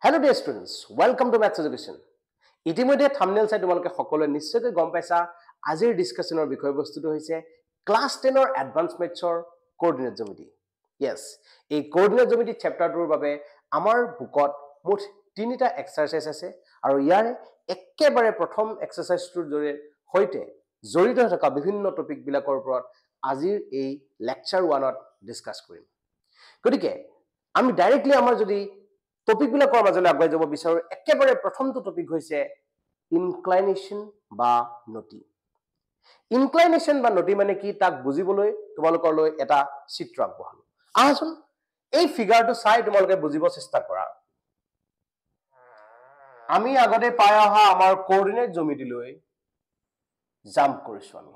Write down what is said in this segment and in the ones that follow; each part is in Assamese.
Hello dear students, welcome to Maths Education. ইতিমধ্যে থাম্বনেল চাই তোমালোকে সকলোৱে নিশ্চয়কৈ গম পাইছা আজিৰ ডিসকাশনৰ বিষয়বস্তুটো হৈছে ক্লাস 10 ৰ এডভান্স ম্যাথছৰ কোঅৰ্ডিনেট জ্যামিতি। Yes, এই কোঅৰ্ডিনেট জ্যামিতি চেপ্টাৰটোৰ বাবে আমাৰ বুকত মুঠ 3টা এক্সাৰসাইজ আছে আৰু ইয়াৰ একেবাৰে প্ৰথম এক্সাৰসাইজটোৰ সৈতে জড়িত থকা বিভিন্ন টপিক বিলাকৰ ওপৰত আজিৰ এই লেকচাৰ 1ত ডিসকাস কৰিম। গতিকে আমি ডাইৰেক্টলি আমাৰ যদি টপিক বিলাকৰ মাজলৈ আগুৱাই যাব বিচাৰো একেবাৰে প্ৰথমটো টপিক হৈছে ইনক্লাইনেশন বা নতি। ইনক্লাইনেশন বা নতি মানে কি তাক বুজিবলৈ তোমালোকৰলৈ এটা চিত্ৰ আগবঢ়ালো। আহাচোন এই ফিগাৰটো চাই তোমালোকে বুজিব চেষ্টা কৰা। আমি আগতে পাই অহা আমাৰ কোঅৰ্ডিনেট জ্যামিতিলৈ জাম্প কৰিছো আমি।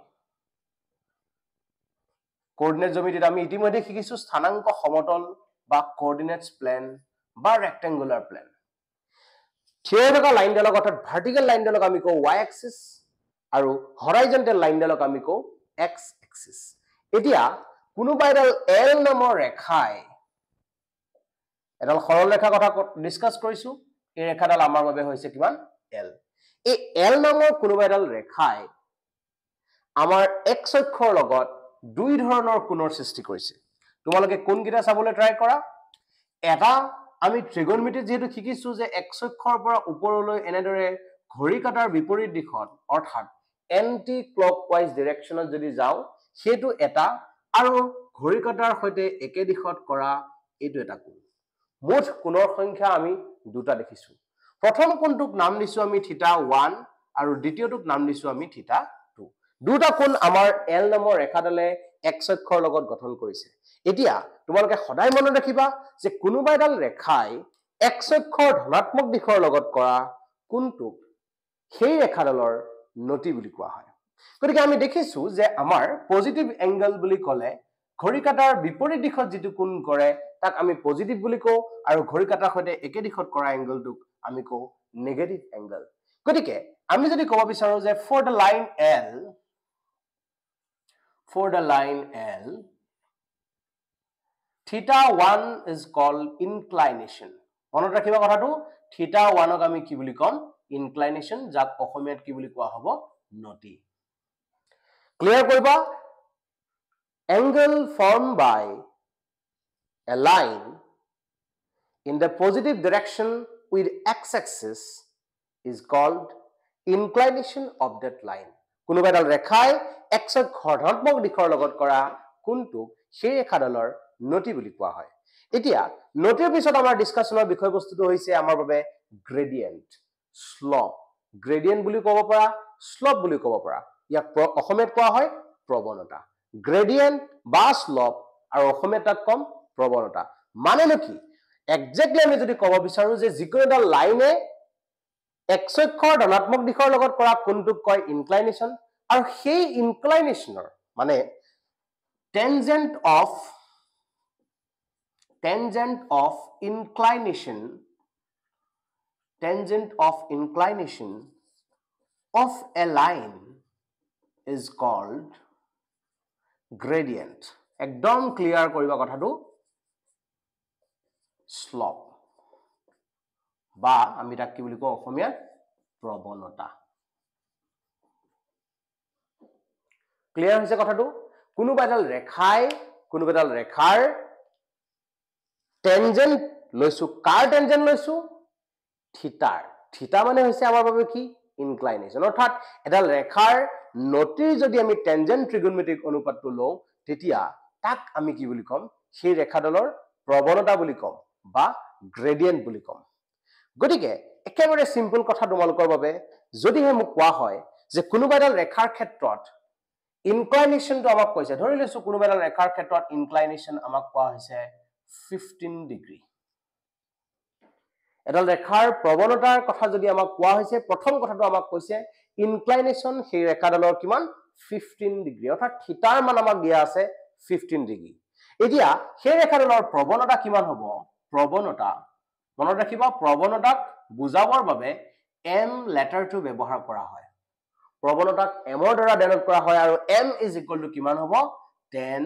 কোঅৰ্ডিনেট জ্যামিতিত আমি ইতিমধ্যে শিকিছো স্থানাংক সমতল বা কোঅৰ্ডিনেটস প্লেন বা ৰেক্টেংগুলাৰ প্লেন। থিয় থকা লাইনডালক অৰ্থাৎ ভাৰ্টিকেল লাইনডালক আমি কওঁ y এক্সিস আৰু হৰাইজন্টেল লাইনডালক আমি কওঁ x এক্সিস। এতিয়া কোনোবা এডাল l নামৰ ৰেখাই এডাল সৰল ৰেখা কথা ডিসকাস কৰিছো। এই ৰেখাডাল আমাৰ বাবে হৈছে কিমান l। এই l নামৰ কোনোবা এডাল ৰেখাই আমাৰ x অক্ষৰ লগত দুই ধৰণৰ কোণৰ সৃষ্টি কৰিছে। তোমালোকে কোনকেইটা চাবলৈ ট্ৰাই কৰা। এটা আমি ত্ৰিগোণমিতি যেহেতু শিকিছো যে x অক্ষৰ পৰা ওপৰলৈ এনেদৰে ঘড়ী কাটাৰ বিপৰীত দিশত অৰ্থাৎ এন্টি ক্লকৱাইজ ডাইৰেকশনত যদি যাও সেইটো এটা আৰু ঘড়ী কাটাৰ সৈতে একে দিশত কৰা এইটো এটা কোণ। মুঠ কোণৰ সংখ্যা আমি দুটা দেখিছো। প্ৰথম কোণটোক নাম দিছো আমি θ1 আৰু দ্বিতীয়টোক নাম দিছো আমি θ2। দুটা কোণ আমাৰ l নামৰ ৰেখাডালে x অক্ষৰ লগত গঠন কৰিছে। এতিয়া তোমালোকে সদায় মনত ৰাখিবা যে কোনোবা এডাল ৰেখাই x অক্ষৰ ধনাত্মক দিশৰ লগত কৰা কোণটোক সেই ৰেখাডালৰ নতি বুলি কোৱা হয়। গতিকে আমি দেখিছো যে আমাৰ পজিটিভ এংগল বুলি ক'লে ঘড়ী কাটাৰ বিপৰীত দিশত যেটো কোণ কৰে তাক আমি পজিটিভ বুলি কওঁ আৰু ঘড়ী কাটাৰ সৈতে একে দিশত কৰা এংগলটোক আমি কওঁ নেগেটিভ এংগল। গতিকে আমি যদি ক'ব বিচাৰো যে for the line L θ1 is called inclination. মনত ৰাখিবা কথাটো θ1 ক আমি কি বুলি কম inclination, যাক অসমীয়াত কি বুলি কোৱা হ'ব নতি। ক্লিয়াৰ কৰিবা। Angle formed by a line in the positive direction with x-axis is called inclination of that line. কোনোবা এডাল ৰেখাই x অক্ষৰ ধনাত্মক দিশৰ লগত কৰা কোণটোক সেই ৰেখাডালৰ নতি বুলি কোৱা হয়। এতিয়া নতিৰ পিছত আমাৰ ডিসকাশনৰ বিষয়বস্তুটো হৈছে আমাৰ বাবে গ্ৰেডিয়েন্ট, স্লপ। গ্ৰেডিয়েন্ট বুলি ক'ব পাৰা, স্লপ বুলি ক'ব পাৰা। ইয়াক অসমীয়াত কোৱা হয় প্ৰৱণতা। গ্ৰেডিয়েন্ট বা স্লপ আৰু অসমীয়াত তাক কম প্ৰৱণতা। মানেনো কি? এক্স্যাক্টলি আমি যদি ক'ব বিচাৰো যে যিকোনো এটা লাইনে x অক্ষৰ ধনাত্মক দিশৰ লগত কৰা কোণটোক কয় ইনক্লাইনেশন আৰু সেই ইনক্লাইনেশনৰ মানে tangent of inclination of a line is called gradient. একদম ক্লিয়াৰ কৰিবা কথাটো স্লপ বা আমি তাক কি বুলি কওঁ অসমীয়াত প্ৰৱণতা। ক্লিয়াৰ হৈছে কথাটো। কোনোবা এডাল ৰেখাৰ টেনজেন্ট লৈছো। কাৰ টেনজেন্ট লৈছো? থিতাৰ। থিতা মানে হৈছে আমাৰ বাবে কি ইনক্লাইনেশন। অৰ্থাৎ এডাল ৰেখাৰ নতিৰ যদি আমি টেনজেন্ট ত্ৰিগোণমিতিক অনুপাতটো লওঁ তেতিয়া তাক আমি কি বুলি কম সেই ৰেখাডালৰ প্ৰৱণতা বুলি কম বা গ্ৰেডিয়েন্ট বুলি কম। গতিকে একেবাৰে সিম্পল কথা তোমালোকৰ বাবে যদিহে মোক কোৱা হয় যে কোনোবা এডাল ৰেখাৰ ক্ষেত্ৰত ইনক্লাইনেশনটো আমাক কৈছে, ধৰি লৈছো কোনোবা এডাল ৰেখাৰ ক্ষেত্ৰত ইনক্লাইনেশন আমাক কোৱা হৈছে 15 ডিগ্ৰী। এডাল ৰেখাৰ প্ৰৱণতাৰ কথা যদি আমাক কোৱা হৈছে প্ৰথম কথাটো আমাক কৈছে ইনক্লাইনেশন সেই ৰেখাডালৰ কিমান 15 ডিগ্ৰী, অৰ্থাৎ থিতাৰ মান আমাক দিয়া আছে 15 ডিগ্ৰী। এতিয়া সেই ৰেখাডালৰ প্ৰৱণতা কিমান হ'ব? প্ৰৱণতা মনত ৰাখিবা, প্ৰৱণতাক বুজাবৰ বাবে m লেটাৰটো ব্যৱহাৰ কৰা হয়। প্ৰৱণতাক m ৰ দ্বাৰা ডিনোট কৰা হয় আৰু m is equal to কিমান হ'ব tan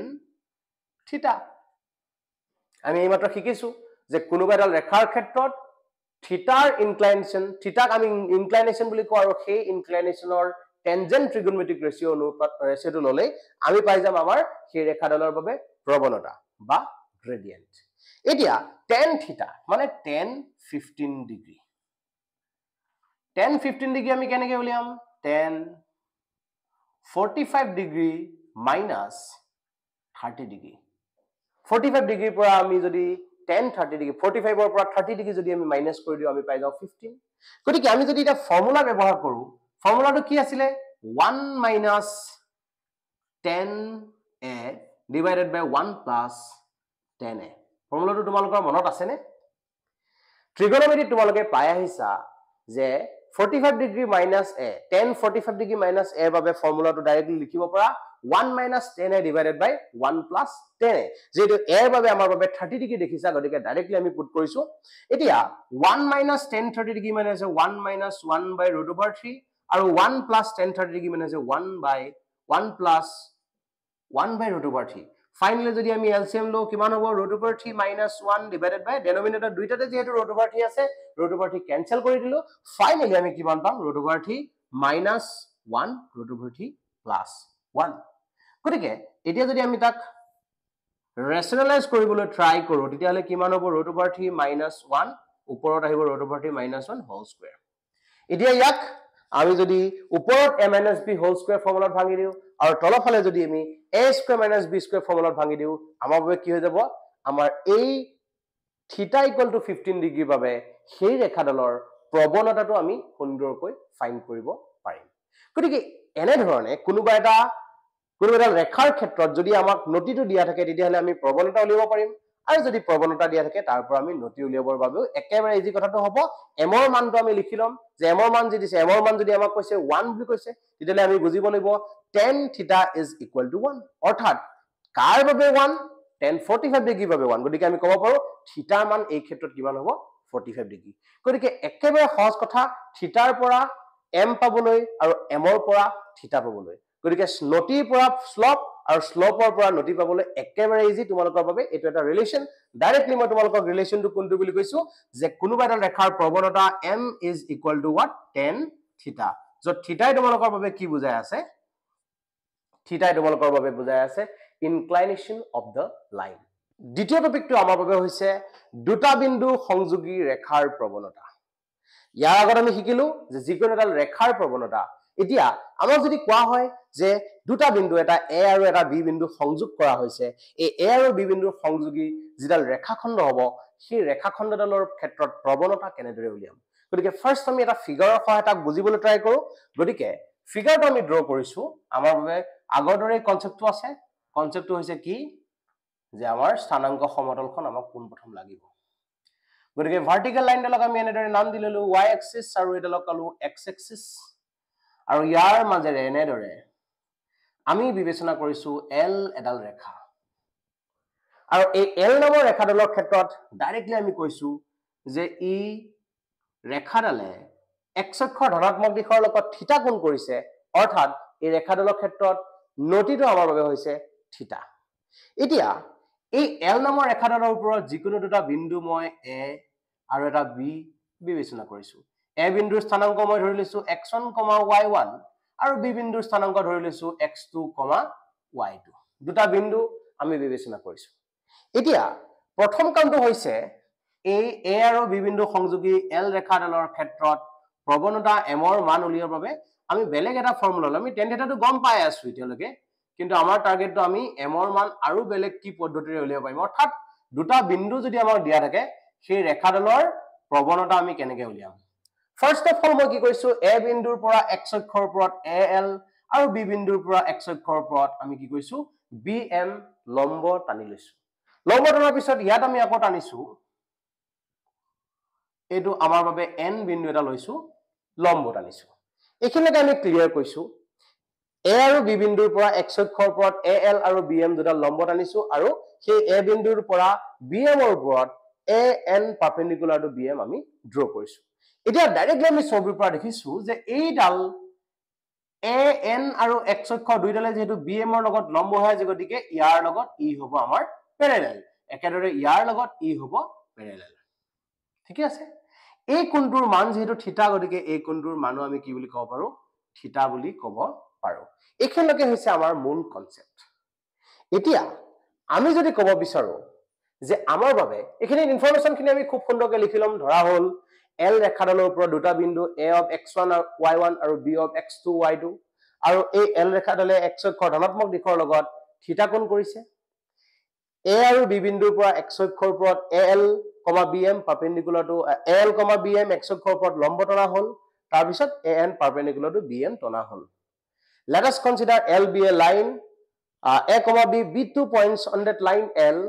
থিতা। আমি এইমাত্ৰ শিকিছো যে কোনোবা এডাল ৰেখাৰ ক্ষেত্ৰত থিটাৰ ইনক্লাইনেশ্যন, থিটাক আমি ইনক্লাইনেশ্যন বুলি কওঁ, আৰু সেই ইনক্লাইনেশ্যনৰ টেনজেন্ট ট্ৰিগোনোমেট্ৰিক ৰেচিঅ' অনুপাত ৰেচিঅ'টো ল'লেই আমি পাই যাম আমাৰ সেই ৰেখাডালৰ বাবে প্ৰৱণতা বা গ্ৰেডিয়েন্ট। এতিয়া টেন থিটা মানে 10-15 ডিগ্ৰী। 10-15 ডিগ্ৰী আমি কেনেকৈ উলিয়াম? 10-45 ডিগ্ৰী মাইনাছ 30 ডিগ্ৰী। 45 ডিগ্ৰীৰ পৰা আমি যদি 10-30 ডিগ্ৰী, 45ৰ পৰা 30 ডিগ্ৰী যদি আমি মাইনাছ কৰি দিওঁ, আমি পাই যাওঁ 15। গতিকে আমি যদি এটা ফৰ্মুলা ব্যৱহাৰ কৰোঁ, ফৰ্মুলাটো কি আছিলে? 1 minus 10a divided by 1 plus 10a। ফৰ্মুলাটো তোমালোকৰ মনত আছেনে? ট্ৰিগোনোমেট্ৰিত তোমালোকে পাই আহিছা যে 45 degree minus a, 10-45 degree minus a বাবে ফৰ্মুলাটো ডাইৰেক্টলি লিখিব পৰা 1 minus 10a divided by 1 plus 10a। যেহেতু a ৰ বাবে আমাৰ বাবে 30 ডিগ্ৰী দেখিছা, গতিকে ডাইৰেক্টলি আমি পুট কৰিছো। এতিয়া 1 minus 10-30 ডিগ্ৰী মানে আছে 1 minus 1 by root over 3, আৰু 1 plus 10-30 ডিগ্ৰী মানে আছে 1 plus 1 by root over 3। Finally যদি আমি এলচিএম লওঁ, কিমান হ'ব? root over 3 minus 1 divided by ডেনোমিনেটৰ দুইটাতে যেহেতু root over 3 আছে, root over 3 কেনসেল কৰি দিলো। ফাইনালি আমি কিমান পাম? root over 3 minus 1 root over 3 plus 1। গতিকে এতিয়া যদি আমি তাক ৰেচনেলাইজ কৰিবলৈ ট্ৰাই কৰোঁ, তেতিয়াহ'লে কিমান হ'ব? root over 3 minus 1, ওপৰত আহিব root over 3 minus 1 whole square. এতিয়া ইয়াক আমি যদি ওপৰত a minus b whole square ফৰ্মুলাত ভাঙি দিওঁ, আৰু তলফালে যদি আমি a square minus b square ফৰ্মুলাত ভাঙি দিওঁ, আমাৰ বাবে কি হৈ যাব? আমাৰ এই থিটা ইকুৱেল টু 15 ডিগ্ৰীৰ বাবে সেই ৰেখাডালৰ প্ৰৱণতাটো আমি সুন্দৰকৈ ফাইন কৰিব পাৰিম। গতিকে এনেধৰণে কোনোবা এটা ৰেখাৰ ক্ষেত্ৰত যদি আমাক নতিটো দিয়া থাকে, তেতিয়াহ'লে আমি প্ৰৱণতা উলিয়াব পাৰিম, আৰু যদি প্ৰৱণতা দিয়া থাকে তাৰ পৰা আমি নতি উলিয়াবৰ বাবেও একেবাৰে ইজি কথাটো হ'ব, m ৰ মানটো আমি লিখি ল'ম যে m ৰ মান যি দিছে, m ৰ মান যদি আমাক কৈছে 1 বুলি কৈছে, তেতিয়াহ'লে আমি বুজিব লাগিব tan থিটা ইজ ইকুৱেল টু 1। অৰ্থাৎ কাৰ বাবে 1? 10-45 ডিগ্ৰীৰ বাবে 1। গতিকে আমি ক'ব পাৰোঁ থিটাৰ মান এই ক্ষেত্ৰত কিমান হ'ব? 45 ডিগ্ৰী। গতিকে একেবাৰে সহজ কথা, থিটাৰ পৰা m পাবলৈ আৰু m ৰ পৰা থিটা পাবলৈ। গতিকে নতিৰ পৰা শ্লপ আৰু শ্লপৰ পৰা নতি পাবলৈ একেবাৰে ইজি তোমালোকৰ বাবে। এইটো এটা ৰিলেশ্যন। ডাইৰেক্টলি মই তোমালোকক ৰিলেশ্যনটো কোনটো বুলি কৈছো, যে কোনোবা এটা ৰেখাৰ প্ৰৱণতা m is equal to what? tan থিটা। য'ত থিটাই তোমালোকৰ বাবে কি বুজাই আছে? থিটাই তোমালোকৰ বাবে বুজাই আছে ইনক্লাইনেশ্যন অফ দ্য লাইন। দ্বিতীয় টপিকটো আমাৰ বাবে হৈছে দুটা বিন্দু সংযোগী ৰেখাৰ প্ৰৱণতা। ইয়াৰ আগত আমি শিকিলো যে যিকোনো এটা ৰেখাৰ প্ৰৱণতা। এতিয়া আমাক যদি কোৱা হয় যে দুটা বিন্দু, এটা a আৰু এটা b বিন্দু সংযোগ কৰা হৈছে, এই a আৰু b বিন্দুৰ সংযোগী যিডাল ৰেখাখণ্ড হ'ব, সেই ৰেখাখণ্ডডালৰ ক্ষেত্ৰত প্ৰৱণতা কেনেদৰে উলিয়াম? গতিকে ফাৰ্ষ্ট আমি এটা ফিগাৰৰ সহায়ত বুজিবলৈ ট্ৰাই কৰো। গতিকে ফিগাৰটো আমি ড্ৰ কৰিছো। আমাৰ বাবে আগৰ দৰে কনচেপ্টটো আছে। কনচেপ্টটো হৈছে কি? যে আমাৰ স্থানাংক সমতলখন আমাক পোনপ্ৰথম লাগিব। গতিকে ভাৰ্টিকেল লাইনডালক আমি এনেদৰে নাম দি ললো y এক্সিস, আৰু এডালক কলো x এক্সিস, আৰু ইয়াৰ মাজেৰে এনেদৰে আমি বিবেচনা কৰিছো l এডাল ৰেখা। আৰু এই l নামৰ ৰেখাডালৰ ক্ষেত্ৰত ডাইৰেক্টলি আমি কৈছো যে ই ৰেখাডালে x অক্ষৰ ধনাত্মক দিশৰ লগত থিটা কোণ কৰিছে, অৰ্থাৎ এই ৰেখাডালৰ ক্ষেত্ৰত নতিটো আমাৰ বাবে হৈছে থিটা। এতিয়া এই l নামৰ ৰেখাডালৰ ওপৰত যিকোনো দুটা বিন্দু মই a আৰু এটা b বিবেচনা কৰিছো। a বিন্দুৰ স্থানাংক মই ধৰি লৈছো x1, y1, আৰু b বিন্দুৰ স্থানাংক ধৰি লৈছো x2, y2। দুটা বিন্দু আমি বিবেচনা কৰিছো। এতিয়া প্ৰথম কামটো হৈছে এই a আৰু b বিন্দু সংযোগী l ৰেখাডালৰ ক্ষেত্ৰত প্ৰৱণতা m ৰ মান উলিয়াবৰ বাবে আমি বেলেগ এটা ফৰ্মুলা ল'ম। আমি tan থিটাটো গম পাই আছো এতিয়ালৈকে, কিন্তু আমাৰ টাৰ্গেটটো আমি m ৰ মান আৰু বেলেগ কি পদ্ধতিৰে উলিয়াব পাৰিম। অৰ্থাৎ দুটা বিন্দু যদি আমাক দিয়া থাকে, সেই ৰেখাডালৰ প্ৰৱণতা আমি কেনেকৈ উলিয়াম? ফাৰ্ষ্ট অফ অল মই কি কৰিছো, a বিন্দুৰ পৰা x অক্ষৰ ওপৰত al, আৰু b বিন্দুৰ পৰা x অক্ষৰ ওপৰত আমি কি কৰিছো, bm লম্ব টানি লৈছো। লম্ব টনাৰ পিছত ইয়াত আমি আকৌ টানিছো, এইটো আমাৰ বাবে n বিন্দু এটা লৈছো, লম্ব টানিছো। এইখিনিতে আমি ক্লিয়াৰ কৈছো a আৰু b বিন্দুৰ পৰা x অক্ষৰ ওপৰত al আৰু bm দুটা লম্ব টানিছো, আৰু সেই a বিন্দুৰ পৰা bm ৰ ওপৰত an পাৰপেণ্ডিকুলাৰ টু bm আমি ড্ৰ কৰিছো। এতিয়া ডাইৰেক্টলি আমি ছবিৰ পৰা দেখিছো যে এইডাল an আৰু x অক্ষ দুইডালে যেহেতু bm ৰ লগত লম্ব হৈ আছে, গতিকে ইয়াৰ লগত ই হ'ব আমাৰ পেৰেলেল। একেদৰে ইয়াৰ লগত ই হ'ব পেৰেলেল। ঠিক আছে? এই কোণটোৰ মান যেহেতু থিটা গতিকে এই কোণটোৰ মানো আমি কি বুলি ক'ব পাৰো থিটা বুলি ক'ব পাৰো এইখিনিলৈকে হৈছে আমাৰ মূল কনসেপ্ট এতিয়া আমি যদি ক'ব বিচাৰো যে আমাৰ বাবে এইখিনি ইনফৰমেশন খিনি আমি খুব সুন্দৰকৈ লিখিলম ধৰা হল L ৰেখাডালৰ ওপৰত দুটা বিন্দু A of x1 আৰু y1 আৰু B of x2 y2 আৰু এই L ৰেখাডালে x অক্ষৰ ধনাত্মক দিশৰ লগত থিটা কোণ কৰিছে A আৰু B বিন্দুৰ পৰা x অক্ষৰ ওপৰত AL, BM perpendicular to AL, BM x অক্ষৰ ওপৰত লম্ব টনা হল তাৰ পিছত AN perpendicular to BM টনা হল let us consider L be a line A, B be 2 points on that line L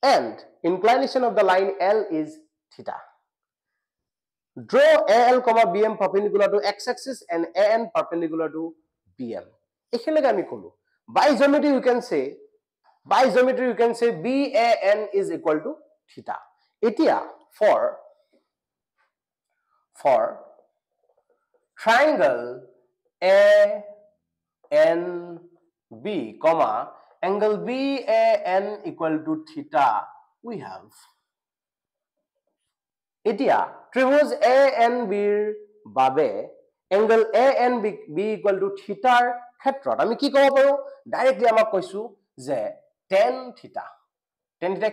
and inclination of the line L is theta. Draw AL, BM perpendicular to x-axis and AN perpendicular to BM. এইখিনিলৈকে আমি কলো by geometry you can say BAN is equal to theta. এতিয়া for triangle ANB, angle BAN equal to theta we have. এতিয়া ত্ৰিভুজ ANB ৰ বাবে angle ANB equal to theta ৰ ক্ষেত্ৰত আমি কি ক'ব পাৰো ডাইৰেক্টলি আমাক কৈছো যে tan theta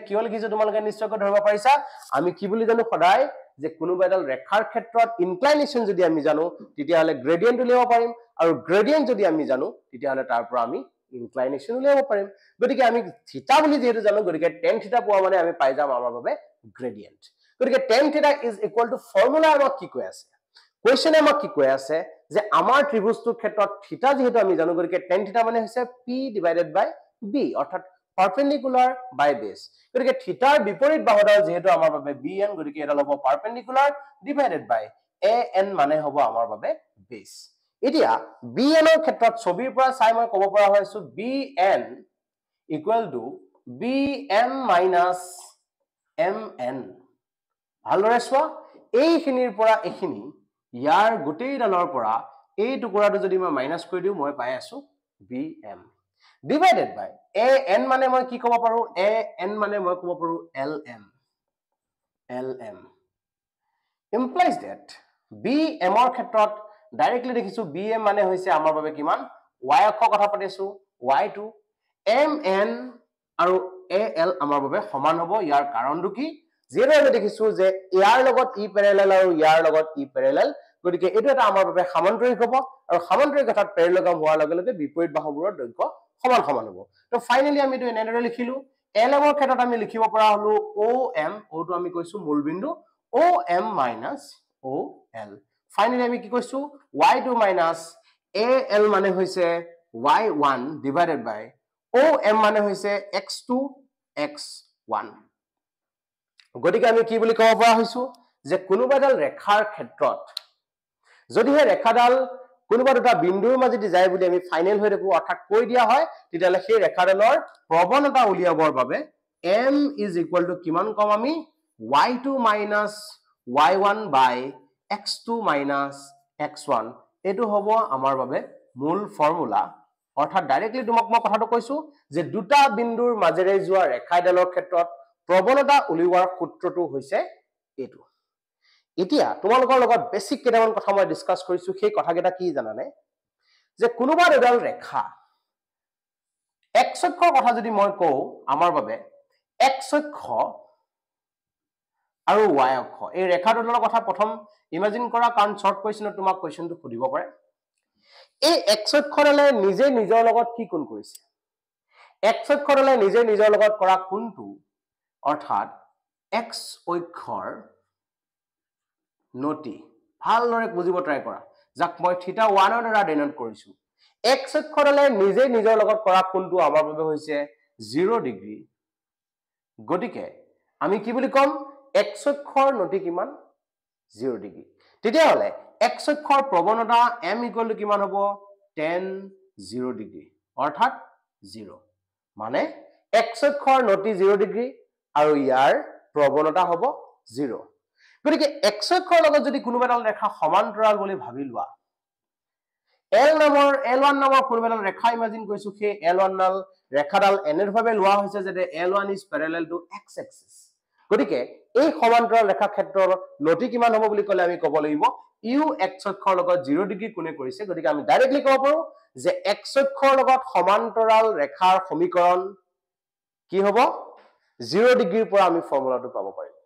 কিয় লিখিছো তোমালোকে নিশ্চয়কৈ ধৰিব পাৰিছা আমি কি বুলি জানো সদায় যে কোনোবা এডাল ৰেখাৰ ক্ষেত্ৰত ইনক্লাইনেশন যদি আমি জানো তেতিয়া হলে গ্ৰেডিয়েন্ট উলিয়াব পাৰিম আৰু গ্ৰেডিয়েন্ট যদি আমি জানো তেতিয়া হলে তাৰ পৰা আমি ইনক্লাইনেশন উলিয়াব পাৰিম গতিকে আমি থিটা বুলি যেহেতু জানো গতিকে tan theta পোৱা মানে আমি পাই যাম আমাৰ বাবে গ্ৰেডিয়েন্ট গতিকে tan theta is equal to formula আমাক কি কৈ আছে কোৱেশ্চনে আমাক কি কৈ আছে যে আমাৰ ত্ৰিভুজটোৰ ক্ষেত্ৰত থিটা যেহেতু আমি জানো গতিকে tan theta মানে হৈছে p divided by b অৰ্থাৎ perpendicular by base গতিকে থিটাৰ বিপৰীত বাহুডাল যেহেতু আমাৰ বাবে bn গতিকে এটা হ'ব perpendicular divided by an মানে হ'ব আমাৰ বাবে base এতিয়া bn ৰ ক্ষেত্ৰত ছবিৰ পৰা চাই মই ক'ব পৰা হৈছো bn equal to bm minus mn ভালদৰে চোৱা এইখিনিৰ পৰা এইখিনি ইয়াৰ গোটেই ডালৰ পৰা এই টুকুৰাটো যদি মই মাইনাস কৰি দিও মই পাই আছো bm divided by an মানে মই কি ক'ব পাৰো an মানে মই ক'ব পাৰো lm implies that bm ৰ ক্ষেত্ৰত ডাইৰেক্টলি দেখিছো bm মানে হৈছে আমাৰ বাবে কিমান y অক্ষ কথা পাতিছো y2 mn আৰু al আমাৰ বাবে সমান হ'ব ইয়াৰ কাৰণটো কি যেনে আমি দেখিছো যে ইয়াৰ লগত ই প্যাৰেলাল আৰু ইয়াৰ লগত ই প্যাৰেলাল গতিকে এটো এটা আমাৰ বাবে সমান্তৰিক হ'ব আৰু সমান্তৰিক অৰ্থাৎ প্যাৰেলগ্ৰাম হোৱাৰ লগে লগে বিপৰীত বাহুবোৰৰ দৈৰ্ঘ্য সমান সমান হ'ব তো ফাইনালি আমি এটো এনেদৰে লিখিলো lm ৰ ক্ষেত্ৰত আমি লিখিব পৰা হলো om ওটো আমি কৈছো মূলবিন্দু om minus ol ফাইনালি আমি কি কৈছো y2 minus al মানে হৈছে y1 divided by om মানে হৈছে x2 x1 গতিকে আমি কি বুলি ক'ব পৰা হৈছো যে কোনোবাডাল ৰেখাৰ ক্ষেত্ৰত যদিহে ৰেখাডাল কোনোবা দুটা বিন্দুৰ মাজেদি যায় বুলি আমি ফাইনাল হৈ দেখো অৰ্থাৎ কৈ দিয়া হয় তেতিয়ালে সেই ৰেখাডালৰ প্ৰৱণতা উলিয়াবৰ বাবে m is equal to কিমান কম আমি y2 minus y1 by x2 minus x1 এটো হ'ব আমাৰ বাবে মূল ফৰ্মুলা অৰ্থাৎ ডাইৰেক্টলি তোমাক মই কথাটো কৈছো যে দুটা বিন্দুৰ মাজেৰে যোৱা ৰেখাডালৰ ক্ষেত্ৰত প্ৰৱণতা উলিওৱাৰ সূত্ৰটো হৈছে এটো এতিয়া তোমালোকৰ লগত বেসিক কেইটামান কথা মই ডিসকাস কৰিছো সেই কথাকেইটা কি জানানে যে কোনোবা এডাল ৰেখা x অক্ষৰ কথা যদি মই কও আমাৰ বাবে x অক্ষ আৰু y অক্ষ এই ৰেখাডালৰ কথা প্ৰথম ইমাজিন কৰা কাৰণ শৰ্ট কোৱেশ্চনত তোমাক কোৱেশ্চনটো খুদিব পাৰে এই x অক্ষৰলে নিজে নিজৰ লগত কি কোণ কৰিছে x অক্ষৰলে নিজে নিজৰ লগত কৰা কোণটো অৰ্থাৎ x অক্ষৰ নটি ভালদৰে বুজিব ট্ৰাই কৰা যাক মই থিটা 1 ৰ দ্বাৰা ডিনোট কৰিছো x অক্ষৰলে নিজে নিজৰ লগত কৰা কোণটো আমাৰ বাবে হৈছে 0 ডিগ্ৰী গতিকে আমি কি বুলি কম x অক্ষৰ নটি কিমান 0 ডিগ্ৰী তেতিয়া হলে x অক্ষৰ প্ৰৱণতা m = কিমান হ'ব tan 0 ডিগ্ৰী অৰ্থাৎ 0 মানে x অক্ষৰ নটি 0 ডিগ্ৰী আৰু ইয়াৰ প্ৰৱণতা হ'ব 0 গতিকে x অক্ষৰ লগত যদি কোনোবাডাল ৰেখা সমান্তৰাল বুলি ভাবি লোৱা L1 নামৰ কোনোবাডাল ৰেখা ইমাজিন কৰিছো সেই L1 ডাল ৰেখাডাল এনেভাবে লোৱা হৈছে যে L1 is parallel to x axis গতিকে এই সমান্তৰাল ৰেখা ক্ষেত্ৰৰ নতি কিমান হ'ব বুলি ক'লে আমি ক'ব লাগিব ইউ এক্স অক্ষৰ লগত 0 ডিগ্ৰী কোণে কৰিছে গতিকে আমি ডাইৰেক্টলি ক'ব পাৰো যে এক্স অক্ষৰ লগত সমান্তৰাল ৰেখাৰ সমীকৰণ কি হ'ব 0 ডিগ্ৰীৰ পৰা আমি ফৰ্মুলাটো পাব পাৰিম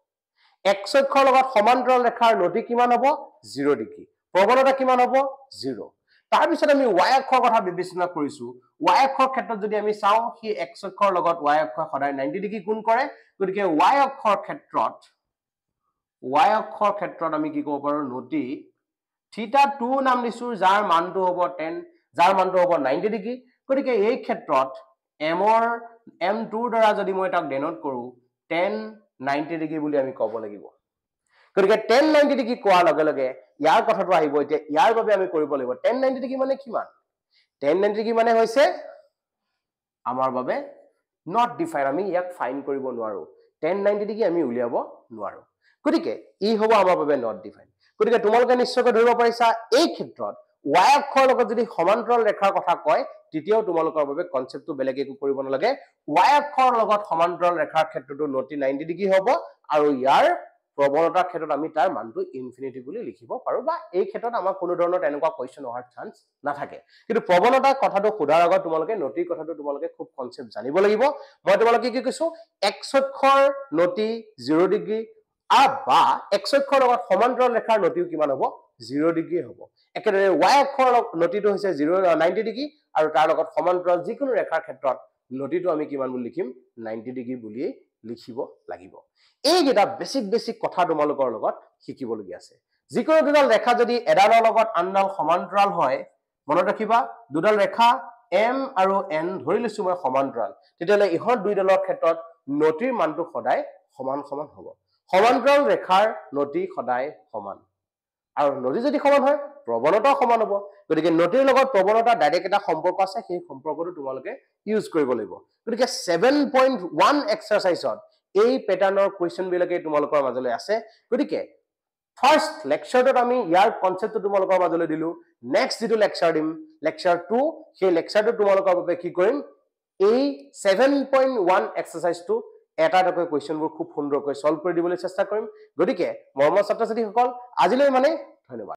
এক্স অক্ষৰ লগত সমান্তৰাল ৰেখাৰ নতি কিমান হ'ব 0 ডিগ্ৰী প্ৰৱণতা কিমান হ'ব 0 তাৰ পিছত আমি y অক্ষৰ কথা বিবেচনা কৰিছো y অক্ষৰ ক্ষেত্ৰত যদি আমি চাওঁ কি x অক্ষৰ লগত y অক্ষৰ সদায় 90 ডিগ্ৰী কোণ কৰে গতিকে y অক্ষৰ ক্ষেত্ৰত আমি কি ক'ব পাৰো নতি θ2 নাম দিছো যাৰ মানটো হ'ব 10 যাৰ মানটো হ'ব 90 ডিগ্ৰী গতিকে এই ক্ষেত্ৰত m2 দ্বাৰা যদি মই তাক ডেনোট কৰো 10 90 ডিগ্ৰী বুলি আমি ক'ব লাগিব গতিকে 10 90 ডিগ্ৰী কোৱাৰ লগে লগে ইয়াৰ কথাটো আহিব এতিয়া ইয়াৰ বাবে আমি কৰিব লাগিব 10 90 ডিগ্ৰী মানে কিমান 10 90 ডিগ্ৰী মানে হৈছে আমাৰ বাবে not defined আমি ইয়াক ফাইন কৰিব নোৱাৰো 10 90 ডিগ্ৰী আমি উলিয়াব নোৱাৰো গতিকে ই হ'ব আমাৰ বাবে not defined গতিকে তোমালোকে নিশ্চয়কৈ ধৰিব পাৰিছা এই ক্ষেত্ৰত y অক্ষৰ লগত যদি সমান্তৰাল ৰেখাৰ কথা কয় তেতিয়াও তোমালোকৰ বাবে কনসেপ্টটো বেলেগ একো কৰিব নালাগে y অক্ষৰ লগত সমান্তৰাল ৰেখাৰ ক্ষেত্ৰটো নতি 90 ডিগ্ৰী হ'ব আৰু ইয়াৰ প্ৰৱণতাৰ ক্ষেত্ৰত আমি তাৰ মানটো ইনফিনিটি বুলি লিখিব পাৰো বা এই ক্ষেত্ৰত আমাৰ কোনো ধৰণৰ তেনেকুৱা কোৱেশ্চন অহাৰ চান্স নাথাকে কিন্তু প্ৰৱণতাৰ কথাটো সোধাৰ আগত তোমালোকে নতিৰ কথাটো তোমালোকে খুব কনসেপ্ট জানিব লাগিব মই তোমালোকে কি কৈছো x অক্ষৰ নতি 0 ডিগ্ৰী বা x অক্ষৰ লগত সমান্তৰাল ৰেখাৰ নতিও কিমান হ'ব 0 ডিগ্ৰী হ'ব একেদৰে y অক্ষৰ নতিটো হৈছে 90 ডিগ্ৰী আৰু তাৰ লগত সমান্তৰাল যিকোনো ৰেখাৰ ক্ষেত্ৰত নতিটো আমি কিমান বুলি লিখিম 90 ডিগ্ৰী বুলি লিখিব লাগিব এই গেটা বেসিক কথা তোমালোকৰ লগত শিকিবলগীয়া আছে যিকোনো দুডাল ৰেখা যদি এডালৰ লগত আনডাল সমান্তৰাল হয় মনত ৰাখিবা দুডাল ৰেখা m আৰু n ধৰি লৈছো মই সমান্তৰাল তেতিয়ালে ইহত দুইডালৰ ক্ষেত্ৰত নতিৰ মানটো সদায় সমান সমান হ'ব সমান্তৰাল ৰেখাৰ নতি সদায় সমান আৰু নতি যদি সমান হয় প্ৰৱণতাও সমান হ'ব গতিকে নতিৰ লগত প্ৰৱণতা ডাইৰেক্ট এটা সম্পৰ্ক আছে সেই সম্পৰ্কটো তোমালোকে ইউজ কৰিব লাগিব গতিকে 7.1 এক্সাৰসাইজত এই প্যাটাৰ্নৰ কোৱেশ্চন বিলাকে তোমালোকৰ মাজলৈ আছে গতিকে ফাৰ্স্ট লেকচাৰটোত আমি ইয়াৰ কনসেপ্টটো তোমালোকৰ মাজলৈ দিলো নেক্সট যেটো লেকচাৰ দিম লেকচাৰ 2 সেই লেকচাৰটো তোমালোকৰ বাবে কি কৰিম এই 7.1 এক্সাৰসাইজটো এটা এটাকৈ কোৱেশ্চনবোৰ খুব সুন্দৰকৈ সলভ কৰি দিবলৈ চেষ্টা কৰিম গতিকে মৰমৰ ছাত্ৰ ছাত্ৰীসকল আজিলৈ মানে ধন্যবাদ